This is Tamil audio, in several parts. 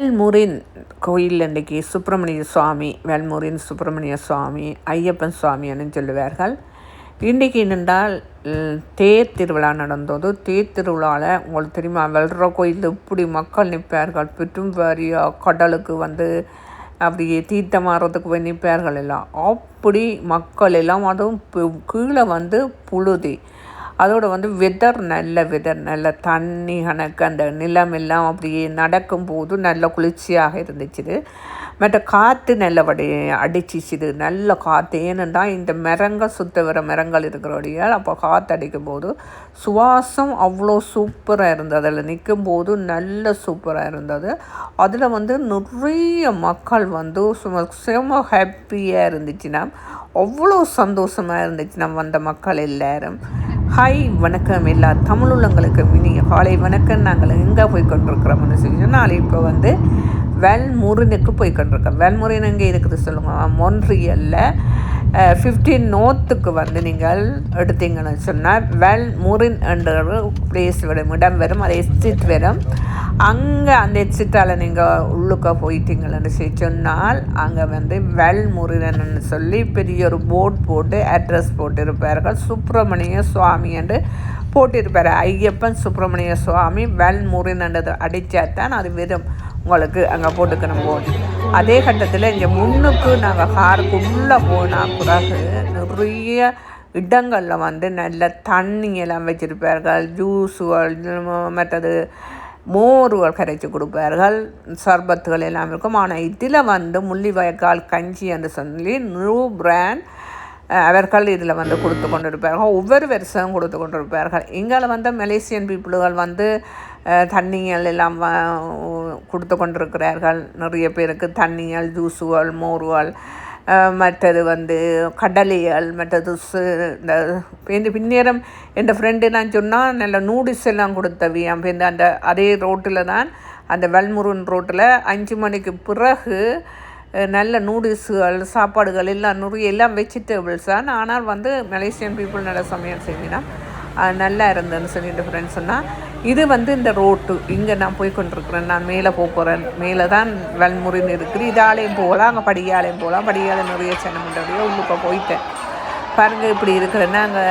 வேல்முருகன் கோயில் இன்றைக்கி சுப்பிரமணிய சுவாமி, வேல்முருகன் சுப்பிரமணிய சுவாமி, ஐயப்பன் சுவாமின்னு சொல்லுவார்கள். இன்றைக்கி என்னென்றால் தேர் திருவிழா நடந்தது. தேர் திருவிழாவில் உங்களுக்கு தெரியுமா, வெல்ற கோயில் இப்படி மக்கள் நிற்பார்கள். பெற்றும் வாரியா கடலுக்கு அப்படியே தீர்த்தமாறதுக்கு போய் நிற்பார்கள் எல்லாம். அப்படி மக்கள் எல்லாம் அதுவும் கீழே புழுதி. அதோடு வெதர் நல்ல தண்ணி கணக்கு அந்த நிலம் எல்லாம் அப்படியே நடக்கும்போது நல்ல குளிர்ச்சியாக இருந்துச்சு. மற்ற காற்று நல்லபடி அடிச்சிச்சுது, நல்ல காற்று. ஏனென்றா இந்த மரங்கள் சுத்த வர மரங்கள் இருக்கிறபடியால் அப்போ காற்று அடிக்கும்போது சுவாசம் அவ்வளோ சூப்பராக இருந்தது. அதில் நிற்கும்போது நல்ல சூப்பராக இருந்தது. அதில் நிறைய மக்கள் செம ஹாப்பியாக இருந்துச்சுன்னா, அவ்வளோ சந்தோஷமாக இருந்துச்சு நம்ம வந்த மக்கள் எல்லோரும். ஹாய், வணக்கம் எல்லா தமிழ் உள்ளங்களுக்கு இனிய காலை வணக்கம். நாங்கள் எங்கே போய் கொண்டிருக்கிறோம்னு சொன்னால், இப்போ வேல்முருகனுக்கு போய் கொண்டிருக்கோம். வேல்முருகன் எங்கே இருக்குது சொல்லுங்கள். மொன்ட்ரியலில் 15 நோர்த்துக்கு நீங்கள் எடுத்தீங்கன்னு சொன்னால் வேல்முருகன் என்ற பிளேஸ் வரும், இடம் வரும். அது எக்ஸிட் வரும். அங்கே அந்த எக்ஸிட்டால் நீங்கள் உள்ளுக்க போயிட்டீங்கன்னு சொன்னால் அங்கே வேல்முருகன் சொல்லி பெரிய ஒரு போர்ட் போட்டு அட்ரஸ் போட்டிருப்பார்கள். சுப்பிரமணிய சுவாமி என்று போட்டிருப்பார். ஐயப்பன் சுப்பிரமணிய சுவாமி வேல்முருகன் என்றது அடித்தாத்தான் அது வரும். உங்களுக்கு அங்கே போட்டுக்கணும் போது அதே கட்டத்தில் இங்கே முன்னுக்கு நாங்கள் காருக்கு உள்ளே போனால் பிறகு நிறைய இடங்களில் நல்ல தண்ணியெல்லாம் வச்சுருப்பார்கள். ஜூஸுகள், மற்றது மோர்கள் கரைச்சி கொடுப்பார்கள், சர்பத்துகள் எல்லாம் இருக்கும். ஆனால் இதில் முள்ளிவாய்க்கால் கஞ்சி என்று சொல்லி நியூ பிராண்ட் அவர்கள் இதில் கொடுத்து கொண்டு இருப்பார்கள். ஒவ்வொரு வருஷமும் கொடுத்து கொண்டு இருப்பார்கள். இங்கே மலேசியன் பீப்புள்கள் தண்ணிகள் எல்லாம் கொடுத்து கொண்டிருக்கிறார்கள். நிறைய பேருக்கு தண்ணிகள், ஜூஸுகள், மோர்கள், மற்றது கடலைகள், மற்றது இந்த பின்னேரம் என் ஃப்ரெண்டு நான் சொன்னால் நல்ல நூடுல்ஸ் எல்லாம் கொடுத்தவியாம். அந்த அதே ரோட்டில் தான், அந்த வேல்முருகன் ரோட்டில் 5 மணிக்கு பிறகு நல்ல நூடுல்ஸுகள், சாப்பாடுகள் எல்லாம் நிறைய எல்லாம் வெஜிடபிள்ஸ் தான். ஆனால் மலேசியன் பீப்புள் நல்ல சமையல் செய்வினா நல்லா இருந்ததுன்னு சொல்லிட்டு ஃப்ரெண்ட்ஸ் சொன்னால், இது இந்த ரோட்டு இங்கே நான் போய் கொண்டிருக்கிறேன். நான் மேலே போகிறேன். மேலே தான் வேல்முருகன் இருக்குது. இதாலேயும் போகலாம், அங்கே படியாலையும் போகலாம். படியால் நிறைய சென்னமுண்டோடைய உள்ளுக்க போயிட்டேன். பாருங்கள் இப்படி இருக்கிறேன்னா அங்கே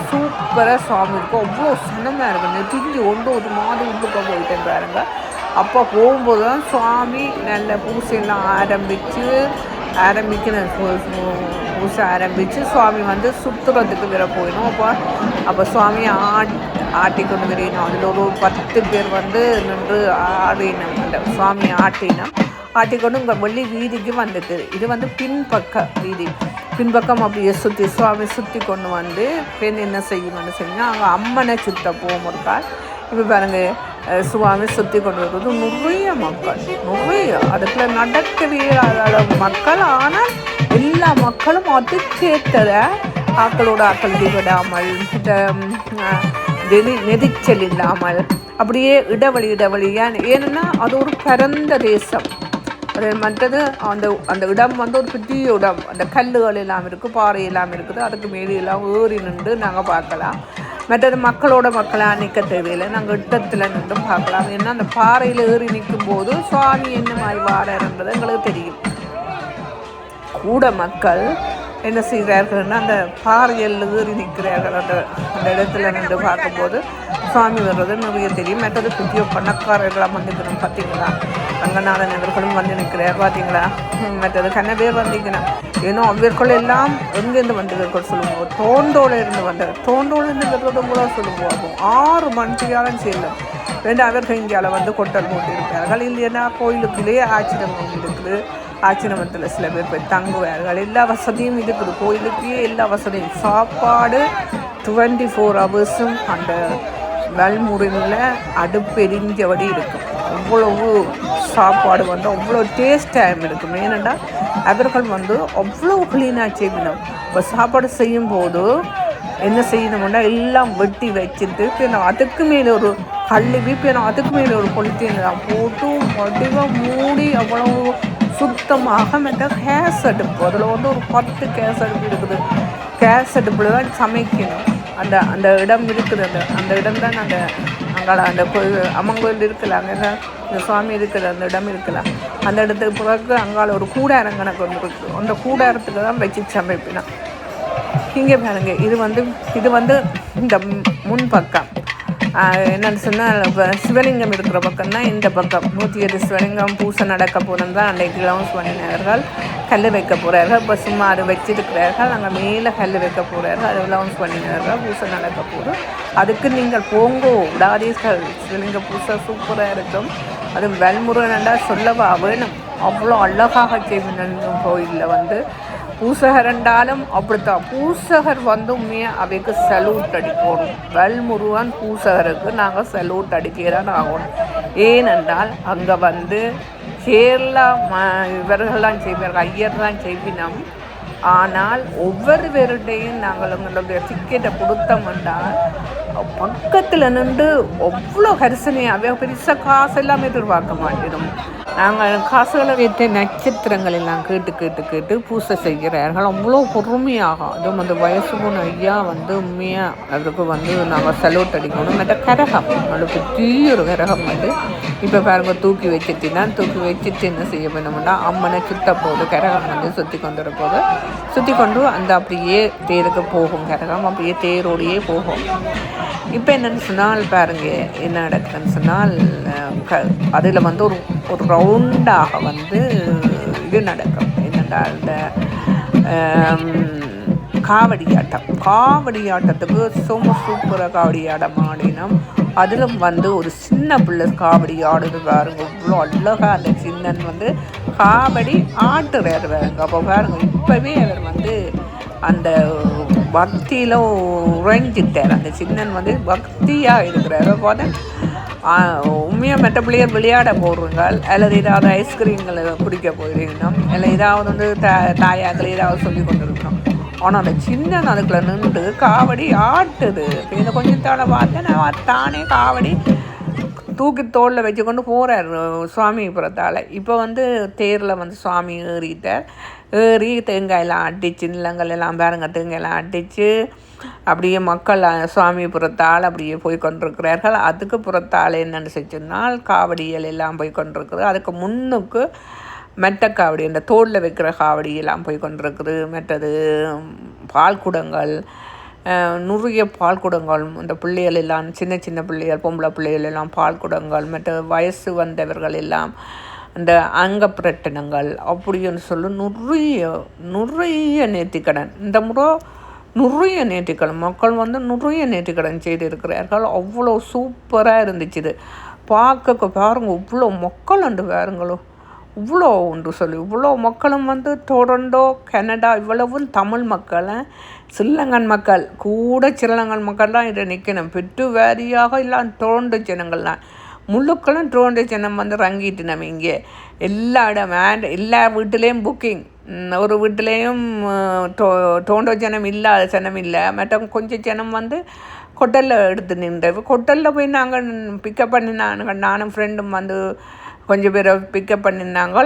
சூப்பராக சுவாமி இருக்கும். அவ்வளோ சனமாக இருக்கும். நெட்டிஞ்சு ஒரு மாதிரி உள்ளுக்க போயிட்டேன் பாருங்கள். அப்போ போகும்போது தான் சுவாமி நல்ல பூசையெல்லாம் ஆரம்பிக்கணும். பூசை ஆரம்பித்து சுவாமி சுற்றுறதுக்கு வர போயிடும். அப்போ சுவாமியை ஆட்டி கொண்டு வரையணும். அதில் ஒரு 10 பேர் நின்று ஆடினம். அந்த சுவாமியை ஆட்டிக்கொண்டு இங்கே வெள்ளி வீதிக்கு வந்துட்டு, இது பின்பக்க வீதி. பின்பக்கம் அப்படியே சுவாமி சுற்றி கொண்டு பெண் என்ன செய்யணும்னு சொன்னால் அங்கே அம்மனை சுத்த போகும் ஒரு கால். இப்போ பாருங்கள், சுவாமி சுற்றி கொண்டு வருவது நிறைய மக்கள், நிறைய அதுக்குள்ள நடக்கவே அளவு மக்கள். ஆனால் எல்லா மக்களும் அதுக்கேற்றத ஆக்களோட ஆக்கள் விடாமல், நெரிச்சல் இல்லாமல் அப்படியே இடைவெளியாக. ஏன்னா அது ஒரு பரந்த தேசம். அது மற்றது அந்த இடம் ஒரு பெரிய இடம். அந்த கல்லுகள் எல்லாம் இருக்குது, பாறை எல்லாம் இருக்குது. அதுக்கு மேலெல்லாம் ஏறி நின்று நாங்கள் பார்க்கலாம். மற்றது மக்களாக நிற்க தேவையில்லை, நாங்கள் இடத்துல நின்று பார்க்கலாம். ஏன்னா அந்த பாறையில் ஏறி நிற்கும் போது சுவாமி என்ன மாதிரி வாரன்றது எங்களுக்கு தெரியும். கூட மக்கள் என்ன செய்கிறார்கள்னா அந்த பாறையில் ஏறி நிற்கிறார்கள். அந்த இடத்துல நின்று பார்க்கும்போது சுவாமி வர்றது நிறைய தெரியும். மற்றது புதிய பணக்காரர்களாக வந்துக்கணும். பார்த்தீங்களா, ரங்கநாதன் அவர்களும் நிற்கிறார் பார்த்தீங்களா. மற்றது கண்ணபேர் வந்திக்கணும். ஏன்னா அவர்கள் எல்லாம் எங்கேருந்து வந்தவர்கள் சொல்லுவோம், தோண்டோடு இருந்து வர்றதும் கூட சொல்லுவோம். 6 மணியாலும் செல்லும். அவர்கள் இந்தியாவில் கொட்டல் போட்டு இருப்பார்கள். இல்லைன்னா கோயிலுக்குள்ளேயே ஆச்சிரமம் இருக்குது. ஆச்சிரமத்தில் சில பேர் போய் தங்குவார்கள். எல்லா வசதியும் இருக்குது. கோயிலுக்கே எல்லா வசதியும், சாப்பாடு 24 ஹவர்ஸும் அந்த வேல்முருகனில் அடுப்பெரிஞ்சபடி இருக்கும். அவ்வளவு சாப்பாடு அவ்வளோ டேஸ்டாக இருக்கும். ஏனெண்டா அவர்கள் அவ்வளோ க்ளீனாக செய்யணும். இப்போ சாப்பாடு செய்யும்போது என்ன செய்யணும்னா எல்லாம் வெட்டி வச்சுட்டு அதுக்கு மேலே ஒரு கழுவி அதுக்கு மேலே ஒரு பொலித்தீன் போட்டு வடிவாக மூடி அவ்வளோ சுத்தமாக. கேஸ் அடுப்பு, அதில் ஒரு 10 கேஸ் அடுப்பு இருக்குது. கேஸ் அடுப்பில் தான் சமைக்கணும். அந்த இடம் இருக்குது. அந்த இடம் தான் நாங்கள் அங்கே அந்த அம்மன் கோயில் இருக்கலாம், அங்கே இந்த சுவாமி இருக்கிற அந்த இடம் இருக்கலாம். அந்த இடத்துக்கு பிறகு அங்கால ஒரு கூடாரம் கணக்கு ஒன்று இருக்குது. அந்த கூடாரத்துக்கு தான் வச்சு சமைப்பினான். இங்கே பாருங்க, இது வந்து இந்த முன்பக்கம் என்னென்னு சொன்னால், இப்போ சிவலிங்கம் இருக்கிற பக்கம்னா இந்த பக்கம் 108 சிவலிங்கம் பூசை நடக்க போகிறோம் தான் அன்றைக்கு லவுன்ஸ் பண்ணினார்கள். கல் வைக்க போகிறார்கள். இப்போ சும்மா அது வச்சிருக்கிறார்கள். அங்கே மேலே கல் வைக்க போகிறார்கள். அது லவுன்ஸ் பண்ணினார்கள். பூசை நடக்க போகிறோம். அதுக்கு நீங்கள் போங்கோ விடாதீர்கள். சிவலிங்க பூசை சூப்பராக இருக்கும். அது வேல்முருகன்டா சொல்லவா வேணும். அவ்வளோ அழகாக செய்வினன் கோயிலில் வந்து பூசகர் என்றாலும் அப்படித்தான். பூசகர் வந்து உண்மையாக அவைக்கு சல்யூட் அடிக்கணும். வேல்முருகன் பூசகருக்கு நாங்கள் சல்யூட் அடிக்கிறதான் ஆகணும். ஏனென்றால் அங்கே வந்து கேரளா இவர்கள்லாம் செய்வார்கள், ஐயர் தான் செய்வினோம். ஆனால் ஒவ்வொரு பேருடையும் நாங்கள் எங்களுடைய டிக்கெட்டை கொடுத்தோம்னால் பக்கத்தில் நின்று அவ்வளோ கரிசனையாகவே பெருசாக காசு எல்லாமே எதிர்பார்க்க மாட்டேன். நாங்கள் காசுகளை வைத்த நட்சத்திரங்கள் எல்லாம் கேட்டு கேட்டு கேட்டு பூசை செய்கிறார்கள். அவ்வளோ பொறுமையாக. அதுவும் அந்த வயசு போன ஐயா வந்து உண்மையாக அதுக்கு வந்து நாங்கள் சல்யூட் அடிக்கணும். மற்ற கரகம் அது பெரிய ஒரு கரகம் வந்து இப்போ பாருங்க தூக்கி வச்சுட்டு என்ன செய்ய வேணும்னா அம்மனை சுத்த போகுது. கரகம் வந்து சுற்றி கொண்டு வரப்போது சுற்றி கொண்டு அந்த அப்படியே தேருக்கு போகும். கரகம் அப்படியே தேரோடையே போகும். இப்போ என்னென்னு சொன்னால் பாருங்க என்ன நடக்குதுன்னு சொன்னால், அதில் வந்து ஒரு ரவுண்டாக வந்து இது நடக்கும். என்னென்னா இந்த காவடி ஆட்டத்துக்கு சூப்பராக காவடி ஆட்டம் ஆடினோம். அதில் வந்து ஒரு சின்ன பிள்ளை காவடி ஆடுது பாருங்க. இவ்வளோ அழகாக அந்த சின்னன் வந்து காவடி ஆட்டுறாரு பாருங்க. அப்போ பாருங்க இப்போவே அவர் வந்து அந்த பக்தியில் உறைஞ்சிட்டார். அந்த சின்னன் வந்து பக்தியாக இருக்கிறார். போத உண்மையாக மற்ற பிள்ளையர் விளையாட போடுறீங்க, அல்லது ஏதாவது ஐஸ்கிரீம்களை குடிக்க போயிருக்கணும், இல்லை ஏதாவது வந்து தாயாக்கள் ஏதாவது சொல்லி கொண்டு இருக்கணும். ஆனால் அந்த சின்னன் அதுக்குள்ளே நின்று காவடி ஆட்டுது. இதை கொஞ்சம் தானே பார்த்தேன், நான் தானே காவடி தூக்கி தோளில் வச்சு கொண்டு போகிறார் சுவாமிபுரத்தால். இப்போ வந்து தேரில் வந்து சுவாமி ஏறி தேங்காயெல்லாம் அடித்து நிலங்கள் எல்லாம் பாருங்க தேங்காயெல்லாம் அடித்து அப்படியே மக்கள் சுவாமிபுரத்தால் அப்படியே போய் கொண்டிருக்கிறார்கள். அதுக்கு புறத்தால் என்னென்னு செஞ்சோன்னால் காவடிகள் எல்லாம் போய் கொண்டிருக்குது. அதுக்கு முன்னுக்கு மெட்ட காவடி, இந்த தோளில் வைக்கிற காவடியெல்லாம் போய் கொண்டிருக்குது. மற்றது பால்குடங்கள், நிறைய பால்குடங்கள், இந்த பிள்ளைகள் எல்லாம் சின்ன சின்ன பிள்ளைகள், பொம்பளை பிள்ளைகள் எல்லாம் பால்குடங்கள், மற்ற வயசு வந்தவர்கள் எல்லாம் இந்த அங்கப்பிரட்டனங்கள் அப்படின்னு சொல்லி நிறைய நேர்த்திக்கடன். இந்த முறை நிறைய நேர்த்திக்கடன் மக்கள் வந்து நிறைய நேர்த்திக்கடன் செய்திருக்கிறார்கள். அவ்வளோ சூப்பராக இருந்துச்சு. இது பார்க்க பாருங்க இவ்வளோ மக்கள் உண்டு பாருங்களோ, இவ்வளோ உண்டு சொல்லி இவ்வளோ மக்களும் வந்து டொரண்டோ கனடா இவ்வளவும் தமிழ் மக்கள், ஸ்ரீலங்கன் மக்கள் கூட ஸ்ரீலங்கன் மக்கள் தான் இதை நிற்கணும். பெற்று வேரியாக எல்லாம் டொரண்டோ ஜனங்கள்லாம் முழுக்களும் டொரண்டோ ஜனம் வந்து ரங்கிட்டு நம்ம இங்கே எல்லா இடம் எல்லா வீட்டிலையும் புக்கிங். ஒரு வீட்டிலையும் டொரண்டோ ஜனம் இல்லாத ஜனம் இல்லை. மற்ற கொஞ்சம் ஜனம் வந்து ஹோட்டலில் எடுத்து நின்று ஹோட்டலில் போய் நாங்கள் பிக்கப் பண்ணினாங்க. நானும் ஃப்ரெண்டும் வந்து கொஞ்சம் பேரை பிக்கப் பண்ணியிருந்தாங்க.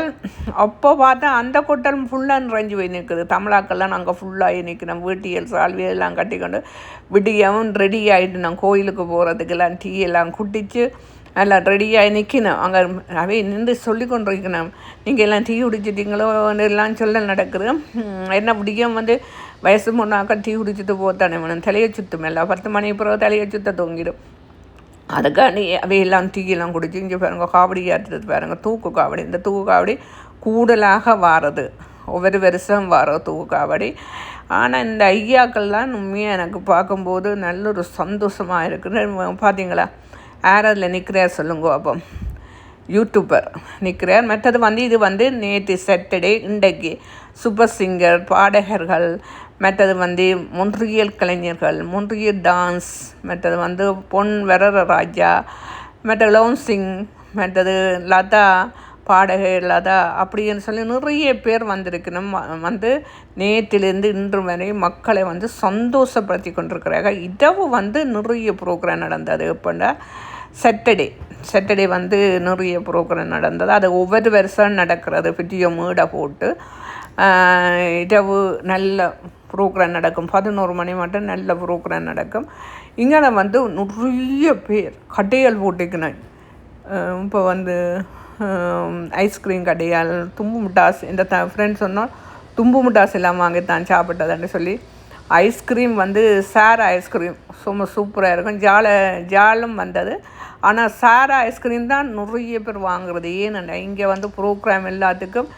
அப்போ பார்த்தா அந்த ஹோட்டல் ஃபுல்லாக நிறைஞ்சு போய் நிற்குது. தமிழாக்கெல்லாம் நாங்கள் ஃபுல்லாகி நிற்கிறோம். வீட்டியல் சால்வியெல்லாம் கட்டிக்கொண்டு விடியவும் ரெடி ஆகிட்டு நாங்கள் கோயிலுக்கு போகிறதுக்கெல்லாம் டீ எல்லாம் குட்டிச்சு எல்லாம் ரெடியாகி நிற்கணும். அங்கே அவை நின்று சொல்லி கொண்டு இருக்கணும், நீங்கள் எல்லாம் டீ குடிச்சிட்டிங்களோ எல்லாம் சொல்ல நடக்குது. என்ன பிடிக்கும் வந்து வயசு முன்னாக்கா டீ குடிச்சிட்டு போத்தானே வேணும். தலையை சுற்றும் எல்லாம் 10 மணி பிறகு தலையை சுத்த தூங்கிடும். அதுக்காண்டி அவையெல்லாம் டீயெல்லாம் குடிச்சு இங்கே பாருங்க காவடி ஆட்டுறது பாருங்க. தூக்கு காவடி, இந்த தூக்கு காவடி கூடுதலாக வாரது, ஒவ்வொரு வருஷம் வர தூக்கு காவடி. ஆனால் இந்த ஐயாக்கள்லாம் உண்மையாக எனக்கு பார்க்கும்போது நல்ல ஒரு சந்தோஷமாக இருக்குது. பார்த்தீங்களா யார் அதில் நிற்கிறார் சொல்லுங்க. அப்போ யூடியூபர் நிற்கிறார். மற்றது வந்து இது வந்து நேற்று சாட்டர்டே இன்றைக்கு சூப்பர் சிங்கர் பாடகர்கள், மற்றது வந்து மொன்றியல் கலைஞர்கள், மொன்றியல் டான்ஸ், மற்றது வந்து பொன் வரராஜா, மற்ற லவுன்சிங், மற்றது லதா பாடகை லதா அப்படின்னு சொல்லி நிறைய பேர் வந்திருக்கணும். வந்து நேற்றிலிருந்து இன்று வரை மக்களை வந்து சந்தோஷப்படுத்தி கொண்டிருக்கிறாங்க. இரவு வந்து நிறைய ப்ரோக்ராம் நடந்தது. எப்படின்னா சாட்டர்டே வந்து நிறைய ப்ரோக்ராம் நடந்தது. அது ஒவ்வொரு வருஷம் நடக்கிறது. வீடியோ மேடை போட்டு இரவு நல்ல ப்ரோக்ராம் நடக்கும். 11 மணி மட்டும் நல்ல ப்ரோக்ராம் நடக்கும். இங்கே வந்து நிறைய பேர் கடைகள் போட்டுக்கினேன். இப்போ வந்து ஐஸ்கிரீம் கடையால் தும்பு மிட்டாஸ் இந்த ஃப்ரெண்ட்ஸ் சொன்னால் தும்பு மிட்டாஸ் எல்லாம் வாங்கித்தான் சாப்பிட்டதுன்னு சொல்லி ஐஸ்கிரீம் வந்து சார் ஐஸ்கிரீம் சும்மா சூப்பராக இருக்கும். ஜாலும் வந்தது. ஆனால் சார் ஐஸ்கிரீம் தான் நிறைய பேர் வாங்குறது. ஏன்னு இங்கே வந்து ப்ரோக்ராம் எல்லாத்துக்கும்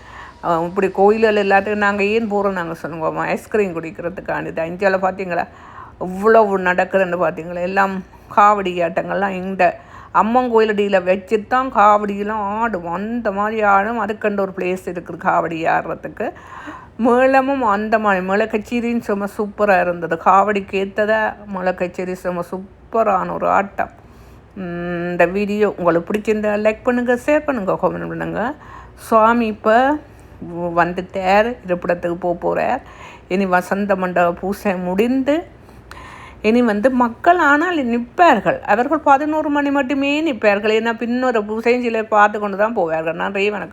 இப்படி கோயில்கள் எல்லாத்துக்கும் நாங்கள் ஏன் போகிறோம் நாங்கள் சொல்லுவோம் ஐஸ்கிரீம் குடிக்கிறதுக்காண்டி தான். இந்தியாவில் பார்த்தீங்களா இவ்வளவு நடக்குதுன்னு பார்த்தீங்களா. எல்லாம் காவடி ஆட்டங்கள்லாம் இந்த அம்மன் கோயிலடியில் வச்சுட்டு தான் காவடியெல்லாம் ஆடும். அந்த மாதிரி ஆடும். அதுக்கண்டு ஒரு பிளேஸ் இருக்குது காவடி ஆடுறதுக்கு. மேளமும் அந்த மாதிரி மேள கச்சேரின்னு சும்மா சூப்பராக இருந்தது. காவடிக்கு ஏற்றதை மேள கச்சேரி சும்மா சூப்பரான ஒரு ஆட்டம். இந்த வீடியோ உங்களுக்கு பிடிச்சிருந்தா லைக் பண்ணுங்கள், ஷேர் பண்ணுங்கள், கமெண்ட் பண்ணுங்கள். சுவாமி இப்போ வந்துட்டார், இருப்பிடத்துக்கு போகிறார். இனி வசந்த மண்டப பூசை முடிந்து இனி வந்து மக்கள் ஆனால் நிற்பார்கள். அவர்கள் 11 மணி மட்டுமே நிற்பார்கள். ஏன்னா பின்னொரு பூசையும் சிலர் பார்த்து கொண்டு தான் போவார்கள். நன்றி, வணக்கம்.